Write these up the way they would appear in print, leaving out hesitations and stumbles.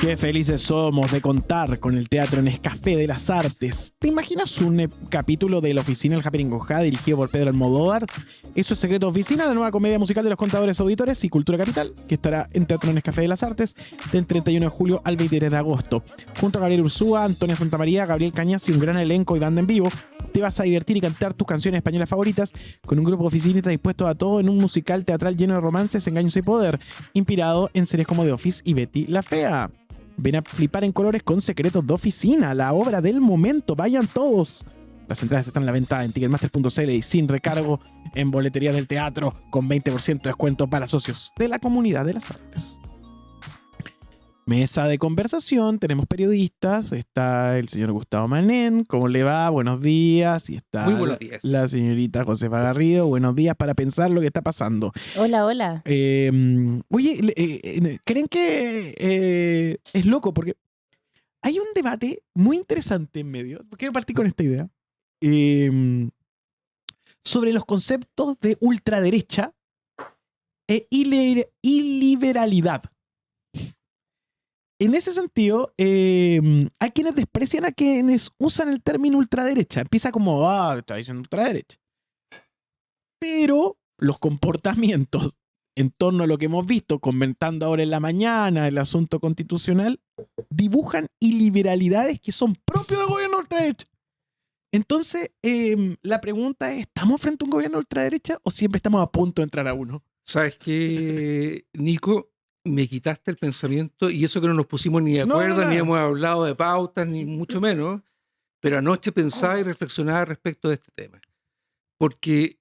Qué felices somos de contar con el Teatro Nescafé de las Artes. ¿Te imaginas un capítulo de La Oficina del Happening Gojá dirigido por Pedro Almodóvar? Eso es Secreto Oficina, la nueva comedia musical de los contadores auditores y Cultura Capital, que estará en Teatro Nescafé de las Artes del 31 de julio al 23 de agosto. Junto a Gabriel Ursúa, Antonia Santamaría, Gabriel Cañas y un gran elenco y banda en vivo, te vas a divertir y cantar tus canciones españolas favoritas con un grupo de oficinistas dispuestos a todo en un musical teatral lleno de romances, engaños y poder, inspirado en series como The Office y Betty la Fea. Ven a flipar en colores con Secretos de Oficina, la obra del momento. Vayan todos. Las entradas están a la venta en ticketmaster.cl y sin recargo en boletería del teatro, con 20% de descuento para socios de la comunidad de las artes. Mesa de conversación, tenemos periodistas, está el señor Gustavo Manén, ¿cómo le va? Buenos días. Y está Muy buenos días. la señorita Josefa Garrido, buenos días, para pensar lo que está pasando. Hola, hola. Oye, ¿creen que es loco? Porque hay un debate muy interesante en medio, quiero partir con esta idea, sobre los conceptos de ultraderecha y liberalidad. En ese sentido, hay quienes desprecian a quienes usan el término ultraderecha. Empieza como, está diciendo ultraderecha. Pero los comportamientos en torno a lo que hemos visto, comentando ahora en la mañana el asunto constitucional, dibujan iliberalidades que son propios del gobierno ultraderecha. Entonces, la pregunta es, ¿estamos frente a un gobierno ultraderecha o siempre estamos a punto de entrar a uno? ¿Sabes qué, Nico? Me quitaste el pensamiento, y eso que no nos pusimos ni de acuerdo, ni hemos hablado de pautas, ni mucho menos, pero anoche pensaba y reflexionaba respecto de este tema. Porque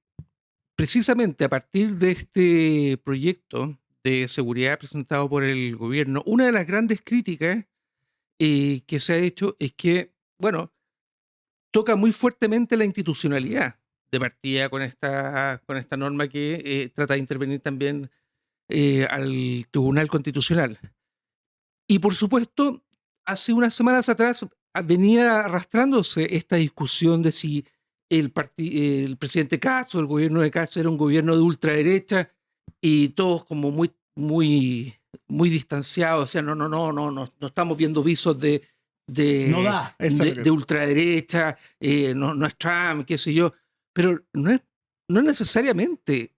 precisamente a partir de este proyecto de seguridad presentado por el gobierno, una de las grandes críticas que se ha hecho es que, bueno, toca muy fuertemente la institucionalidad de partida con esta norma que trata de intervenir también al Tribunal Constitucional. Y por supuesto, hace unas semanas atrás venía arrastrándose esta discusión de si el presidente Kast o el gobierno de Kast era un gobierno de ultraderecha, y todos como muy distanciados, o sea, no estamos viendo visos de ultraderecha, no es Trump, qué sé yo, pero no es necesariamente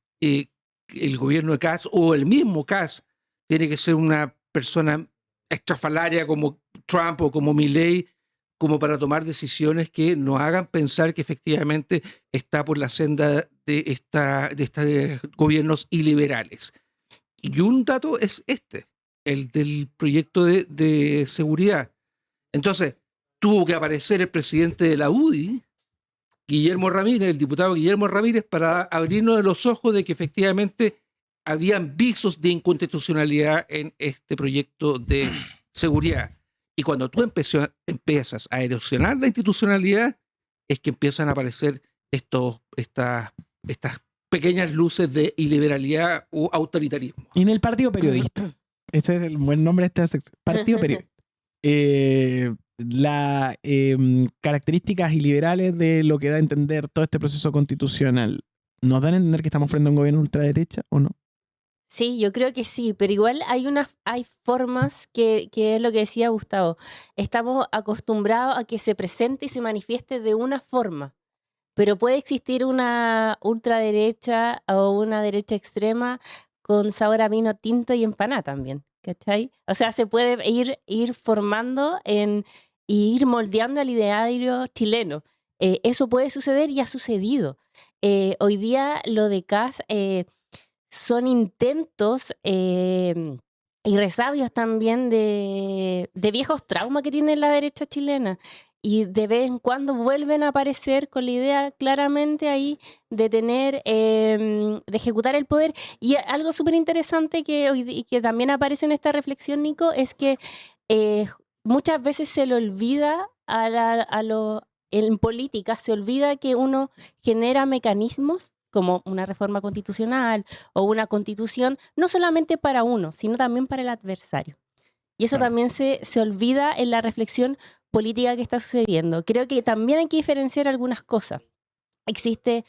el gobierno de Kast o el mismo Kast tiene que ser una persona extrafalaria como Trump o como Milei, como para tomar decisiones que nos hagan pensar que efectivamente está por la senda de estos gobiernos iliberales. Y un dato es el del proyecto de seguridad. Entonces, tuvo que aparecer el presidente de la UDI, Guillermo Ramírez, el diputado Guillermo Ramírez, para abrirnos los ojos de que efectivamente habían visos de inconstitucionalidad en este proyecto de seguridad. Y cuando tú empiezas a erosionar la institucionalidad, es que empiezan a aparecer estas pequeñas luces de iliberalidad o autoritarismo. Y en el Partido Periodista, este es el buen nombre de esta sección, Partido Periodista. Las características iliberales de lo que da a entender todo este proceso constitucional, ¿nos dan a entender que estamos frente a un gobierno ultraderecha o no? Sí, yo creo que sí, pero igual hay formas que es lo que decía Gustavo. Estamos acostumbrados a que se presente y se manifieste de una forma, pero puede existir una ultraderecha o una derecha extrema con sabor a vino tinto y empanada también, ¿cachai? O sea, se puede ir formando y ir moldeando el ideario chileno. Eso puede suceder y ha sucedido. Hoy día lo de Kast son intentos y resabios también de viejos traumas que tiene la derecha chilena. Y de vez en cuando vuelven a aparecer con la idea claramente ahí de tener, de ejecutar el poder. Y algo súper interesante que también aparece en esta reflexión, Nico, es que muchas veces se le olvida en política, se olvida que uno genera mecanismos como una reforma constitucional o una constitución, no solamente para uno, sino también para el adversario. Y eso también se olvida en la reflexión política que está sucediendo. Creo que también hay que diferenciar algunas cosas. Existe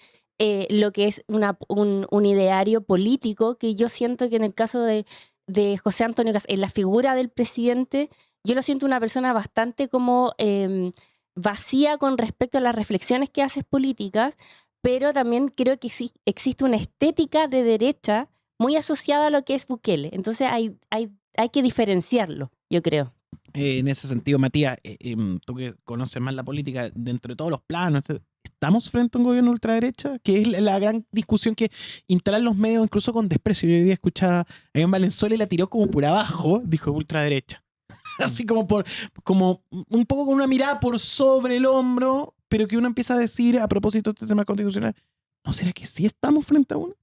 lo que es un ideario político, que yo siento que en el caso de de José Antonio Kast, en la figura del presidente, yo lo siento una persona bastante como vacía con respecto a las reflexiones que hace políticas, pero también creo que existe una estética de derecha muy asociada a lo que es Bukele. Entonces hay que diferenciarlo, yo creo. En ese sentido, Matías, tú que conoces más la política, dentro de todos los planos, ¿estamos frente a un gobierno de ultraderecha? Que es la gran discusión que instalan los medios incluso con desprecio. Yo hoy día escuchaba a Iván Valenzuela y la tiró como por abajo, dijo ultraderecha. Así como como un poco con una mirada por sobre el hombro, pero que uno empieza a decir a propósito de este tema constitucional, ¿no será que sí estamos frente a uno?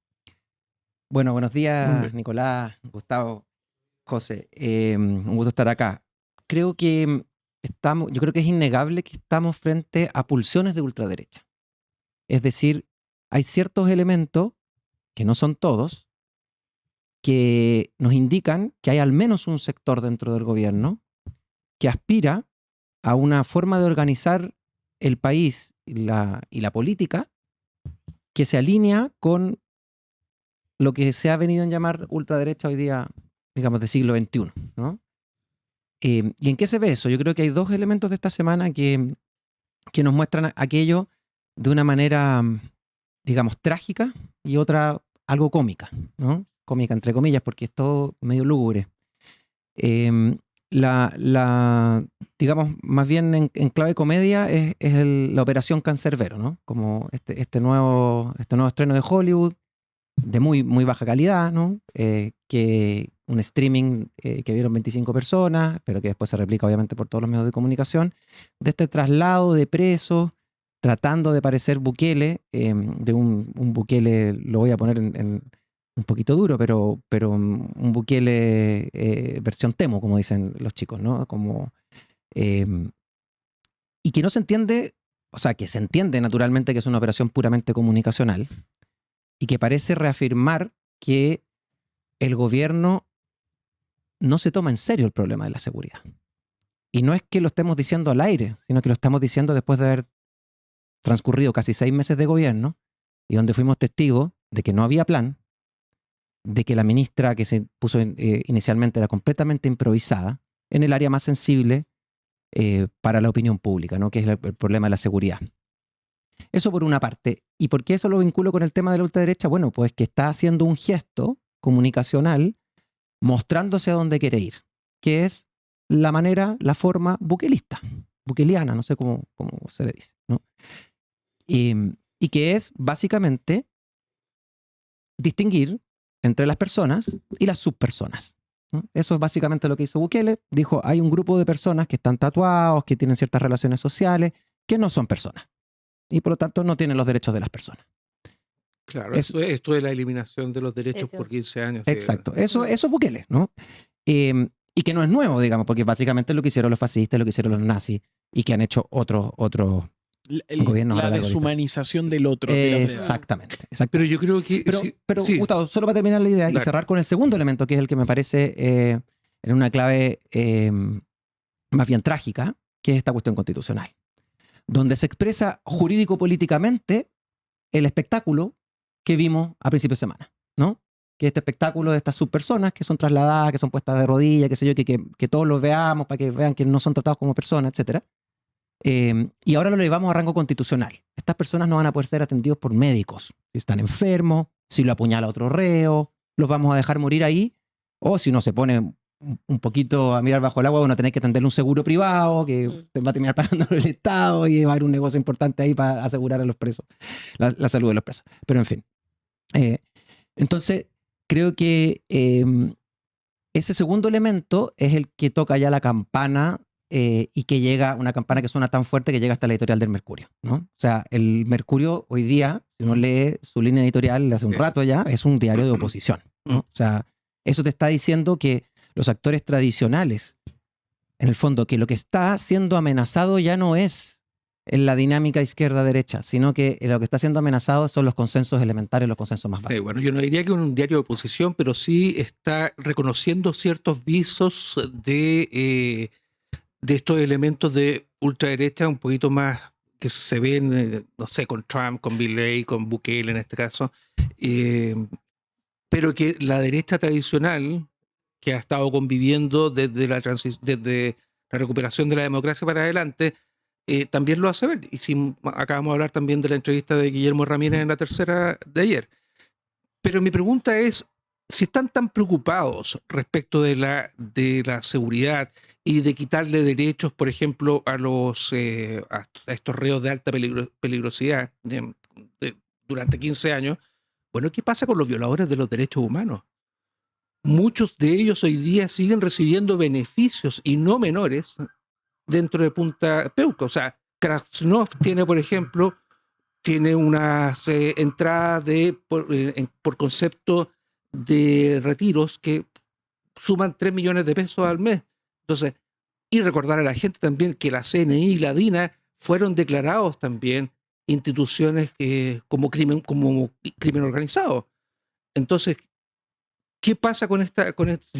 Bueno, buenos días, Hombre. Nicolás, Gustavo, José. Un gusto estar acá. Creo que yo creo que es innegable que estamos frente a pulsiones de ultraderecha. Es decir, hay ciertos elementos, que no son todos, que nos indican que hay al menos un sector dentro del gobierno que aspira a una forma de organizar el país y la política que se alinea con lo que se ha venido a llamar ultraderecha hoy día, digamos, del siglo XXI, ¿no? ¿Y en qué se ve eso? Yo creo que hay dos elementos de esta semana que nos muestran aquello de una manera, digamos, trágica y otra algo cómica, ¿no? Cómica, entre comillas, porque es todo medio lúgubre. Digamos, más bien en clave comedia es la Operación Cancerbero, ¿no? Como este nuevo estreno de Hollywood, de muy, muy baja calidad, ¿no? Que un streaming que vieron 25 personas, pero que después se replica obviamente por todos los medios de comunicación, de este traslado de presos, tratando de parecer Bukele, de un Bukele, lo voy a poner en un poquito duro, pero un Bukele versión Temo, como dicen los chicos, ¿no? Y que no se entiende, o sea, que se entiende naturalmente que es una operación puramente comunicacional, y que parece reafirmar que el gobierno no se toma en serio el problema de la seguridad. Y no es que lo estemos diciendo al aire, sino que lo estamos diciendo después de haber transcurrido casi 6 meses de gobierno y donde fuimos testigos de que no había plan, de que la ministra que se puso inicialmente era completamente improvisada en el área más sensible para la opinión pública, ¿no? Que es el problema de la seguridad. Eso por una parte. ¿Y por qué eso lo vinculo con el tema de la ultraderecha? Bueno, pues que está haciendo un gesto comunicacional mostrándose a dónde quiere ir, que es la forma bukelista, bukeliana, no sé cómo se le dice, ¿no? Y que es básicamente distinguir entre las personas y las subpersonas, ¿no? Eso es básicamente lo que hizo Bukele. Dijo, hay un grupo de personas que están tatuados, que tienen ciertas relaciones sociales, que no son personas. Y por lo tanto no tienen los derechos de las personas. Claro, esto es la eliminación de los derechos por 15 años. Exacto, eso es Bukele, ¿no? Y que no es nuevo, digamos, porque básicamente lo que hicieron los fascistas, lo que hicieron los nazis, y que han hecho otros gobiernos. La deshumanización del otro. Exactamente. Pero yo creo que... Pero sí. Gustavo, solo para terminar la idea y Dale. cerrar con el segundo elemento, que es el que me parece en una clave más bien trágica, que es esta cuestión constitucional, donde se expresa jurídico-políticamente el espectáculo que vimos a principios de semana, ¿no? Que este espectáculo de estas subpersonas que son trasladadas, que son puestas de rodillas, qué sé yo, que todos los veamos para que vean que no son tratados como personas, etc. Y ahora lo llevamos a rango constitucional. Estas personas no van a poder ser atendidos por médicos. Si están enfermos, si lo apuñala otro reo, los vamos a dejar morir ahí, o si uno se pone un poquito a mirar bajo el agua, bueno, tenéis que atenderle un seguro privado que se va a terminar pagando el Estado y va a haber un negocio importante ahí para asegurar a los presos, la salud de los presos. Pero en fin. Entonces, creo que ese segundo elemento es el que toca ya la campana y que llega, una campana que suena tan fuerte que llega hasta la editorial del Mercurio, ¿no? O sea, el Mercurio hoy día, si uno lee su línea editorial hace un rato ya, es un diario de oposición, ¿no? O sea, eso te está diciendo que los actores tradicionales, en el fondo, que lo que está siendo amenazado ya no es en la dinámica izquierda-derecha, sino que lo que está siendo amenazado son los consensos elementarios, los consensos más básicos. Bueno, yo no diría que es un diario de oposición, pero sí está reconociendo ciertos visos de estos elementos de ultraderecha un poquito más que se ven, no sé, con Trump, con Milley, con Bukele en este caso, pero que la derecha tradicional, que ha estado conviviendo desde desde la recuperación de la democracia para adelante, también lo hace ver. Y si acabamos de hablar también de la entrevista de Guillermo Ramírez en la tercera de ayer. Pero mi pregunta es, si están tan preocupados respecto de la seguridad y de quitarle derechos, por ejemplo, a estos reos de alta peligrosidad durante 15 años, bueno, ¿qué pasa con los violadores de los derechos humanos? Muchos de ellos hoy día siguen recibiendo beneficios y no menores dentro de Punta Peuco. O sea, Krasnov tiene, por ejemplo, tiene unas entradas por concepto de retiros que suman 3 millones de pesos al mes. Entonces, y recordar a la gente también que la CNI y la DINA fueron declarados también instituciones como crimen organizado. Entonces, ¿qué pasa con si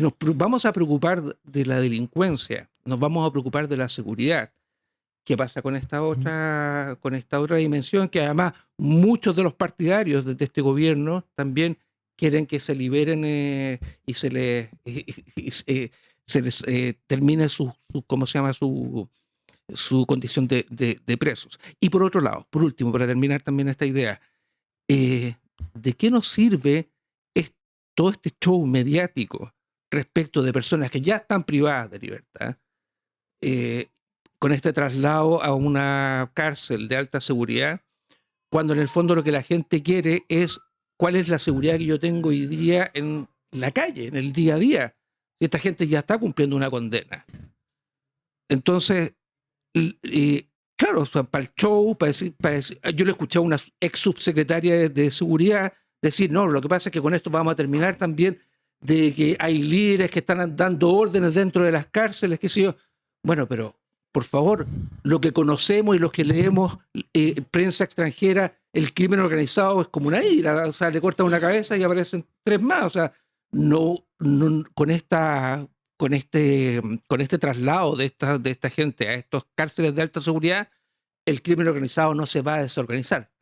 nos vamos a preocupar de la delincuencia, nos vamos a preocupar de la seguridad? ¿Qué pasa con esta otra dimensión? Que además muchos de los partidarios de este gobierno también quieren que se liberen y se les termine ¿cómo se llama? Su condición de presos. Y por otro lado, por último, para terminar también esta idea, ¿de qué nos sirve todo este show mediático respecto de personas que ya están privadas de libertad, con este traslado a una cárcel de alta seguridad, cuando en el fondo lo que la gente quiere es cuál es la seguridad que yo tengo hoy día en la calle, en el día a día? Y esta gente ya está cumpliendo una condena. Entonces, claro, o sea, para el show, yo le escuché a una ex subsecretaria de seguridad decir, no, lo que pasa es que con esto vamos a terminar también de que hay líderes que están dando órdenes dentro de las cárceles, qué sé yo. Bueno, pero por favor, lo que conocemos y los que leemos prensa extranjera, el crimen organizado es como una hidra, o sea, le cortan una cabeza y aparecen 3 más. O sea, no con este traslado de esta gente a estos cárceles de alta seguridad, el crimen organizado no se va a desorganizar,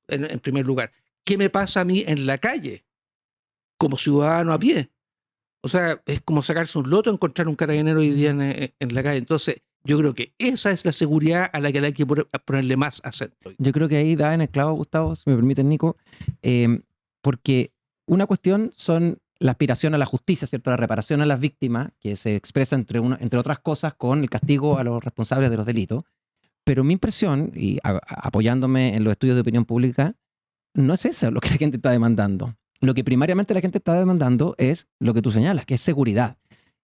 en primer lugar. ¿Qué me pasa a mí en la calle, como ciudadano a pie? O sea, es como sacarse un loto encontrar un carabinero hoy día en la calle. Entonces, yo creo que esa es la seguridad a la que hay que ponerle más acento. Yo creo que ahí da en el clavo, Gustavo, si me permiten, Nico, porque una cuestión son la aspiración a la justicia, ¿cierto? La reparación a las víctimas, que se expresa entre otras cosas con el castigo a los responsables de los delitos. Pero mi impresión, y apoyándome en los estudios de opinión pública, no es eso lo que la gente está demandando. Lo que primariamente la gente está demandando es lo que tú señalas, que es seguridad.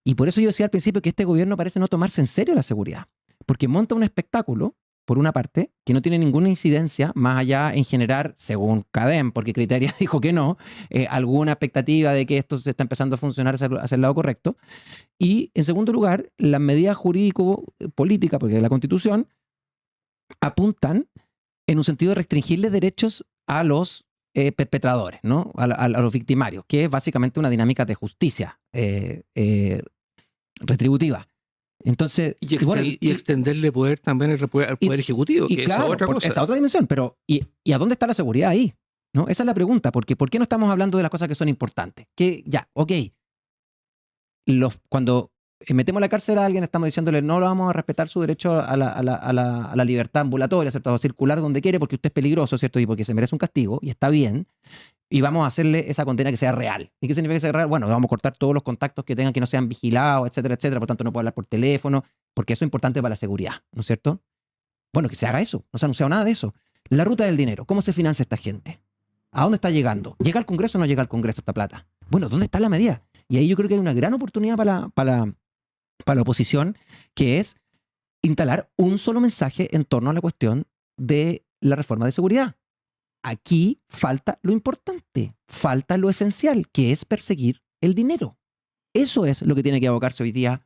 Y por eso yo decía al principio que este gobierno parece no tomarse en serio la seguridad, porque monta un espectáculo, por una parte, que no tiene ninguna incidencia más allá en generar, según CADEM, porque Criteria dijo que no, alguna expectativa de que esto se está empezando a funcionar hacia el lado correcto. Y, en segundo lugar, las medidas jurídico-políticas, porque de la Constitución, apuntan en un sentido de restringirle derechos a los perpetradores, ¿no? A los victimarios, que es básicamente una dinámica de justicia retributiva. Entonces, y extenderle poder también al poder ejecutivo, que claro, esa es otra cosa. Esa otra dimensión, pero ¿y a dónde está la seguridad ahí? ¿No? Esa es la pregunta, porque ¿por qué no estamos hablando de las cosas que son importantes? Que ya, ok, cuando metemos a la cárcel a alguien, estamos diciéndole no lo vamos a respetar su derecho a la libertad ambulatoria, ¿cierto? A circular donde quiere porque usted es peligroso, ¿cierto? Y porque se merece un castigo, y está bien, y vamos a hacerle esa condena que sea real. ¿Y qué significa que sea real? Bueno, vamos a cortar todos los contactos que tengan que no sean vigilados, etcétera, etcétera, por tanto no puede hablar por teléfono, porque eso es importante para la seguridad, ¿no es cierto? Bueno, que se haga eso, no se ha anunciado nada de eso. La ruta del dinero, ¿cómo se financia esta gente? ¿A dónde está llegando? ¿Llega al Congreso o no llega al Congreso esta plata? Bueno, ¿dónde está la medida? Y ahí yo creo que hay una gran oportunidad para la oposición, que es instalar un solo mensaje en torno a la cuestión de la reforma de seguridad. Aquí falta lo importante, falta lo esencial, que es perseguir el dinero. Eso es lo que tiene que abocarse hoy día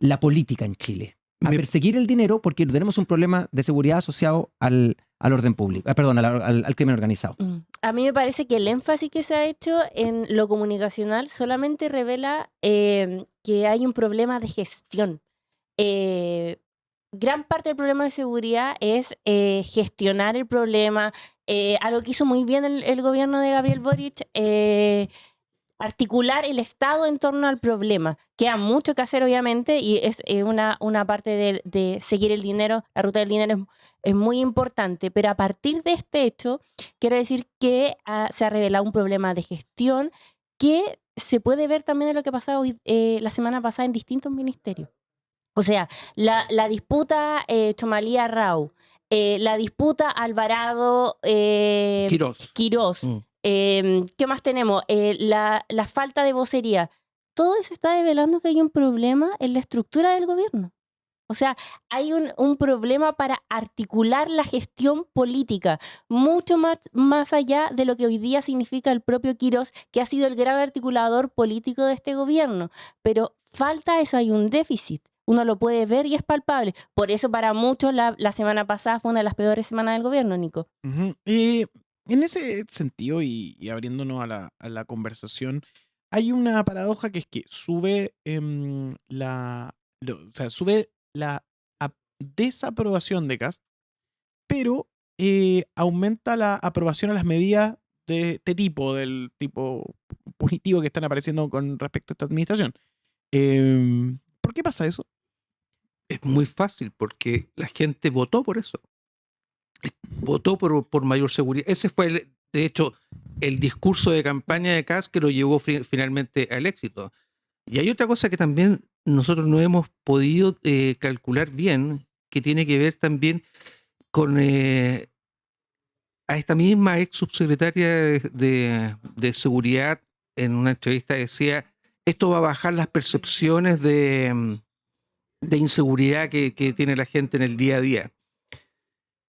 la política en Chile. A perseguir el dinero, porque tenemos un problema de seguridad asociado al orden público, al crimen organizado. A mí me parece que el énfasis que se ha hecho en lo comunicacional solamente revela que hay un problema de gestión. Gran parte del problema de seguridad es gestionar el problema, algo que hizo muy bien el gobierno de Gabriel Boric, articular el Estado en torno al problema. Queda mucho que hacer, obviamente, y es una parte de seguir el dinero, la ruta del dinero es muy importante, pero a partir de este hecho, quiero decir que se ha revelado un problema de gestión que se puede ver también en lo que pasó la semana pasada en distintos ministerios. O sea, la disputa Chomalía-Rau, la disputa Alvarado Quirós. ¿Qué más tenemos? La falta de vocería. Todo eso está develando que hay un problema en la estructura del gobierno. O sea, hay un problema para articular la gestión política, mucho más allá de lo que hoy día significa el propio Quirós, que ha sido el gran articulador político de este gobierno. Pero falta eso, hay un déficit. Uno lo puede ver y es palpable. Por eso para muchos la semana pasada fue una de las peores semanas del gobierno, Nico. Y en ese sentido, y abriéndonos a la conversación, hay una paradoja que es que sube sube la desaprobación de Kast, pero aumenta la aprobación a las medidas de este tipo, del tipo punitivo que están apareciendo con respecto a esta administración. ¿Por qué pasa eso? Es muy fácil, porque la gente votó por eso. Votó por mayor seguridad. Ese fue, de hecho, el discurso de campaña de Kast que lo llevó finalmente al éxito. Y hay otra cosa que también nosotros no hemos podido calcular bien, que tiene que ver también con a esta misma ex subsecretaria de Seguridad. En una entrevista decía, esto va a bajar las percepciones de inseguridad que tiene la gente en el día a día.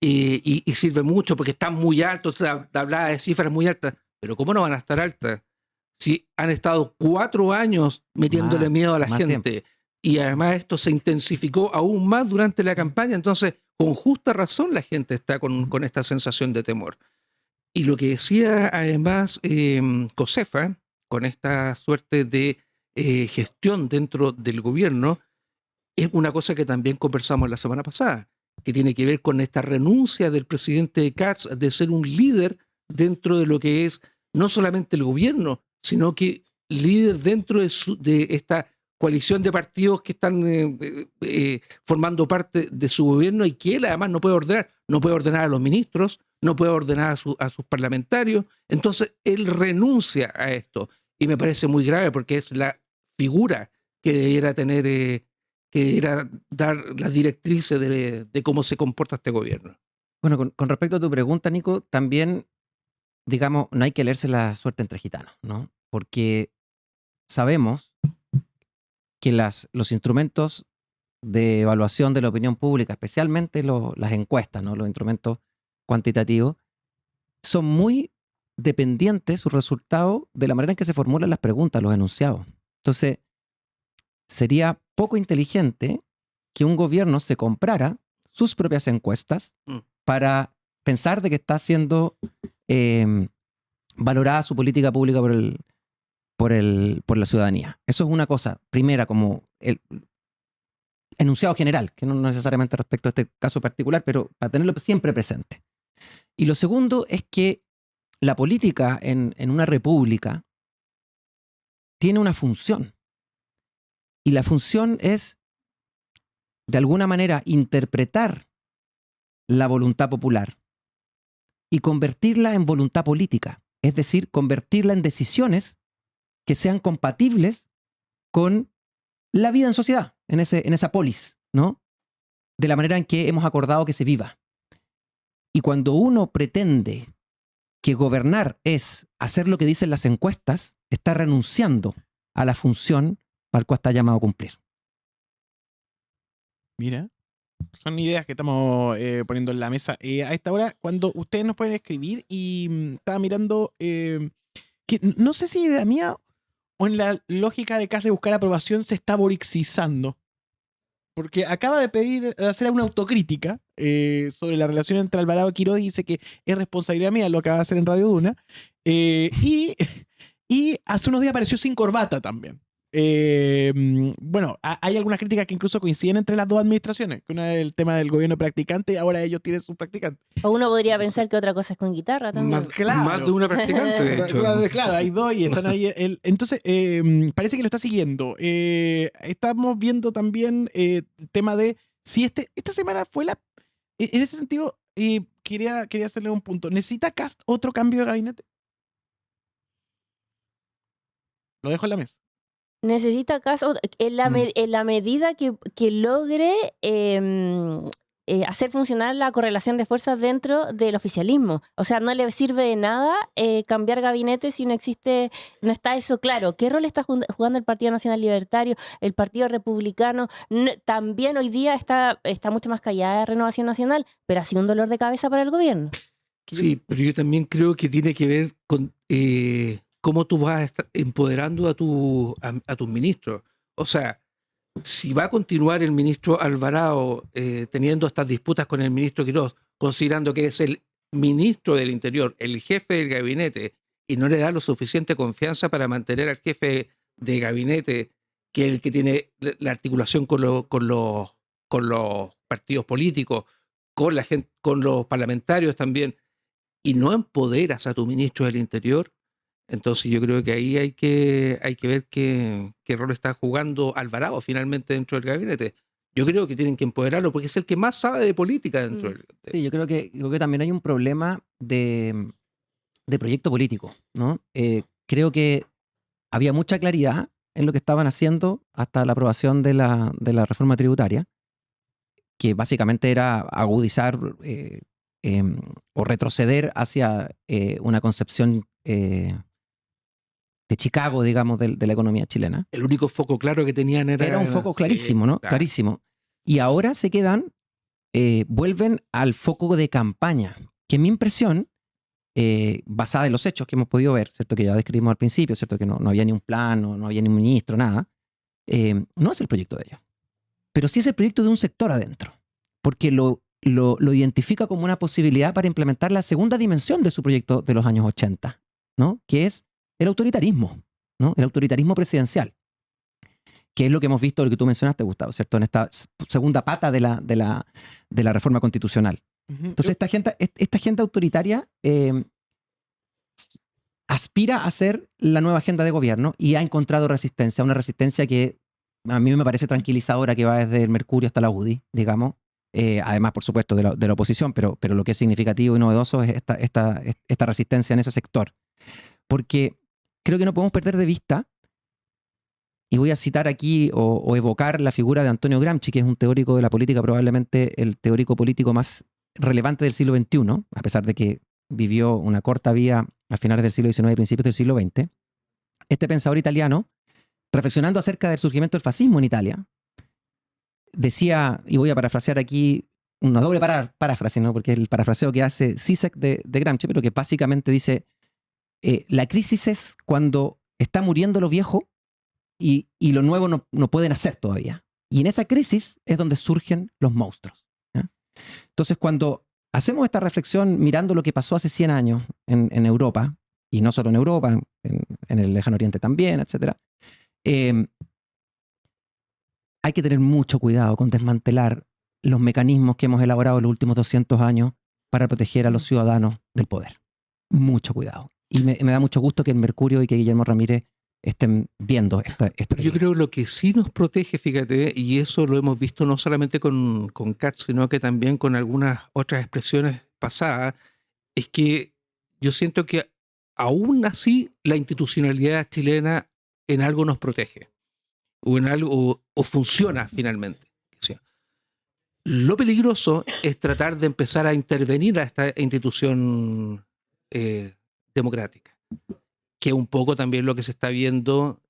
Y sirve mucho porque están muy altos, hablaba de cifras muy altas, pero ¿cómo no van a estar altas? Si han estado 4 años metiéndole miedo a la gente, tiempo. Y además esto se intensificó aún más durante la campaña, entonces con justa razón la gente está con esta sensación de temor. Y lo que decía además Josefa, con esta suerte de gestión dentro del gobierno, es una cosa que también conversamos la semana pasada, que tiene que ver con esta renuncia del presidente Kast de ser un líder dentro de lo que es no solamente el gobierno, sino que líder dentro de esta coalición de partidos que están formando parte de su gobierno, y que él además no puede ordenar a los ministros, no puede ordenar a sus parlamentarios. Entonces él renuncia a esto, y me parece muy grave porque es la figura que debiera tener, que debiera dar las directrices de cómo se comporta este gobierno. Bueno, con respecto a tu pregunta, Nico, también, digamos, no hay que leerse la suerte entre gitanos, ¿no? Porque sabemos que los instrumentos de evaluación de la opinión pública, especialmente las encuestas, ¿no? Los instrumentos cuantitativos, son muy dependientes, sus resultados, de la manera en que se formulan las preguntas, los enunciados. Entonces, sería poco inteligente que un gobierno se comprara sus propias encuestas para pensar de que está siendo valorada su política pública por la ciudadanía. Eso es una cosa, primera, como el enunciado general, que no necesariamente respecto a este caso particular, pero para tenerlo siempre presente. Y lo segundo es que la política en una república tiene una función. Y la función es, de alguna manera, interpretar la voluntad popular y convertirla en voluntad política. Es decir, convertirla en decisiones que sean compatibles con la vida en sociedad, en esa polis, ¿no? De la manera en que hemos acordado que se viva. Y cuando uno pretende que gobernar es hacer lo que dicen las encuestas, está renunciando a la función para la cual está llamado a cumplir. Mira, son ideas que estamos poniendo en la mesa. A esta hora, cuando ustedes nos pueden escribir, y estaba mirando, que no sé si idea mía o en la lógica de Kast de buscar aprobación se está borixizando. Porque acaba de hacer una autocrítica sobre la relación entre Alvarado y Quirós, y dice que es responsabilidad mía, lo acaba de hacer en Radio Duna. Y hace unos días apareció sin corbata también. Bueno, hay algunas críticas que incluso coinciden entre las dos administraciones, que una es el tema del gobierno practicante y ahora ellos tienen sus practicantes. O uno podría Entonces, pensar que otra cosa es con guitarra también. Más claro. de una practicante, de hecho. Claro, hay dos y están ahí. Entonces, parece que lo está siguiendo. Estamos viendo también el tema de si esta semana fue la... En ese sentido, quería hacerle un punto. ¿Necesita Kast otro cambio de gabinete? Lo dejo en la mesa. Necesita caso en la medida que logre hacer funcionar la correlación de fuerzas dentro del oficialismo. O sea, no le sirve de nada cambiar gabinete si no está eso claro. ¿Qué rol está jugando el Partido Nacional Libertario, el Partido Republicano? También hoy día está mucho más callada Renovación Nacional, pero ha sido un dolor de cabeza para el gobierno. Sí, pero yo también creo que tiene que ver con cómo tú vas a estar empoderando a tus ministros. O sea, si va a continuar el ministro Alvarado teniendo estas disputas con el ministro Quirós, considerando que es el ministro del Interior, el jefe del gabinete, y no le da lo suficiente confianza para mantener al jefe de gabinete, que es el que tiene la articulación con los partidos políticos, con la gente, con los parlamentarios también, y no empoderas a tu ministro del Interior, entonces yo creo que ahí hay que ver qué rol está jugando Alvarado finalmente dentro del gabinete. Yo creo que tienen que empoderarlo porque es el que más sabe de política dentro del... Sí, yo creo que también hay un problema de proyecto político, ¿no? Creo que había mucha claridad en lo que estaban haciendo hasta la aprobación de la reforma tributaria, que básicamente era agudizar o retroceder hacia una concepción de Chicago, digamos, de la economía chilena. El único foco claro que tenían Era un foco clarísimo, ¿no? Claro. Clarísimo. Y ahora se quedan, vuelven al foco de campaña, que mi impresión, basada en los hechos que hemos podido ver, ¿cierto? Que ya describimos al principio, ¿cierto? Que no había ni un plan, no había ni un ministro, nada. No es el proyecto de ellos. Pero sí es el proyecto de un sector adentro. Porque lo identifica como una posibilidad para implementar la segunda dimensión de su proyecto de los años 80, ¿no? Que es el autoritarismo, ¿no? El autoritarismo presidencial, que es lo que hemos visto, lo que tú mencionaste, Gustavo, ¿cierto? En esta segunda pata de la reforma constitucional. Entonces, esta agenda autoritaria aspira a ser la nueva agenda de gobierno y ha encontrado resistencia, una resistencia que a mí me parece tranquilizadora, que va desde el Mercurio hasta la UDI, digamos. Además, por supuesto, de la oposición, pero lo que es significativo y novedoso es esta resistencia en ese sector. Porque creo que no podemos perder de vista, y voy a citar aquí o evocar la figura de Antonio Gramsci, que es un teórico de la política, probablemente el teórico político más relevante del siglo XXI, a pesar de que vivió una corta vida a finales del siglo XIX y principios del siglo XX. Este pensador italiano, reflexionando acerca del surgimiento del fascismo en Italia, decía, y voy a parafrasear aquí, una doble paráfrase, ¿no? Porque el parafraseo que hace Zizek de Gramsci, pero que básicamente dice, la crisis es cuando está muriendo lo viejo y lo nuevo no puede nacer todavía. Y en esa crisis es donde surgen los monstruos, ¿ya? Entonces, cuando hacemos esta reflexión mirando lo que pasó hace 100 años en Europa, y no solo en Europa, en el Lejano Oriente también, etc., hay que tener mucho cuidado con desmantelar los mecanismos que hemos elaborado en los últimos 200 años para proteger a los ciudadanos del poder. Mucho cuidado. Y me da mucho gusto que el Mercurio y que Guillermo Ramírez estén viendo esta Yo creo lo que sí nos protege, fíjate, y eso lo hemos visto no solamente con Katz, sino que también con algunas otras expresiones pasadas, es que yo siento que aún así la institucionalidad chilena en algo nos protege, o en algo, o funciona finalmente. ¿Sí? Lo peligroso es tratar de empezar a intervenir a esta institución democrática, que es un poco también lo que se está viendo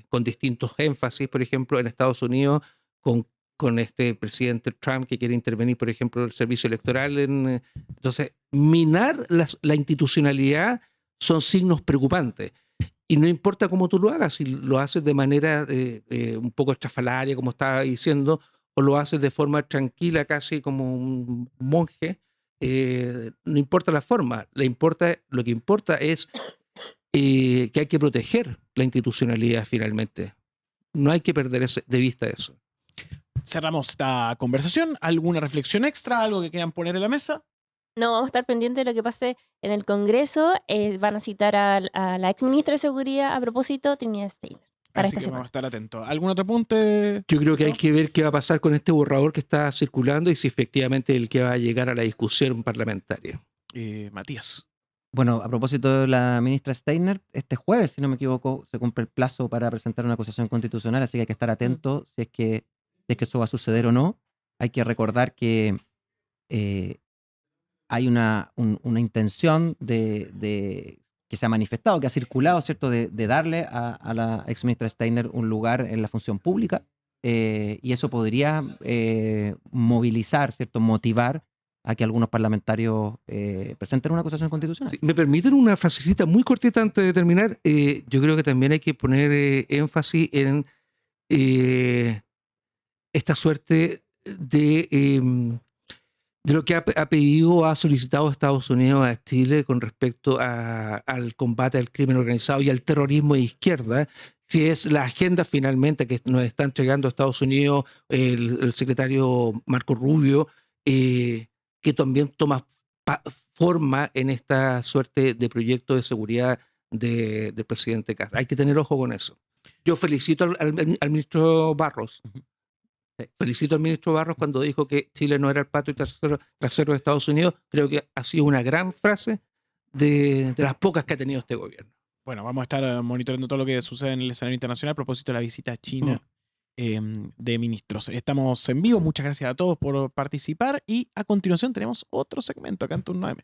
con distintos énfasis, por ejemplo, en Estados Unidos, con este presidente Trump que quiere intervenir, por ejemplo, el servicio electoral. Entonces, minar la institucionalidad son signos preocupantes. Y no importa cómo tú lo hagas, si lo haces de manera un poco estrafalaria, como estaba diciendo, o lo haces de forma tranquila, casi como un monje, no importa la forma, lo que importa es que hay que proteger la institucionalidad finalmente. no hay que perder de vista eso. Cerramos esta conversación. ¿Alguna reflexión extra? ¿Algo que quieran poner en la mesa? No, vamos a estar pendientes de lo que pase en el Congreso. Van a citar a la ex ministra de Seguridad a propósito, Trinidad Steiner, para Así esta que vamos a semana. estar atentos. ¿Algún otro apunte? Yo creo que hay ¿No? que ver qué va a pasar con este borrador que está circulando y si efectivamente es el que va a llegar a la discusión parlamentaria. Matías. Bueno, a propósito de la ministra Steiner, este jueves, si no me equivoco, se cumple el plazo para presentar una acusación constitucional, así que hay que estar atentos si es que eso va a suceder o no. Hay que recordar que hay una intención que se ha manifestado, que ha circulado, ¿cierto?, de darle a la ex ministra Steiner un lugar en la función pública, y eso podría movilizar, ¿cierto?, motivar a que algunos parlamentarios presenten una acusación constitucional. Sí, ¿me permiten una frasecita muy cortita antes de terminar? Yo creo que también hay que poner énfasis en esta suerte de lo que ha pedido o ha solicitado Estados Unidos a Chile con respecto al combate al crimen organizado y al terrorismo de izquierda. Si es la agenda finalmente que nos está entregando Estados Unidos, el secretario Marco Rubio, que también toma forma en esta suerte de proyecto de seguridad del presidente Kast. Hay que tener ojo con eso. Yo felicito al ministro Barros. Ujú. Sí. Felicito al ministro Barros cuando dijo que Chile no era el patio trasero de Estados Unidos. Creo que ha sido una gran frase de las pocas que ha tenido este gobierno. Bueno, vamos a estar monitoreando todo lo que sucede en el escenario internacional a propósito de la visita a China de ministros. Estamos en vivo. Muchas gracias a todos por participar y a continuación tenemos otro segmento acá en Turno AM.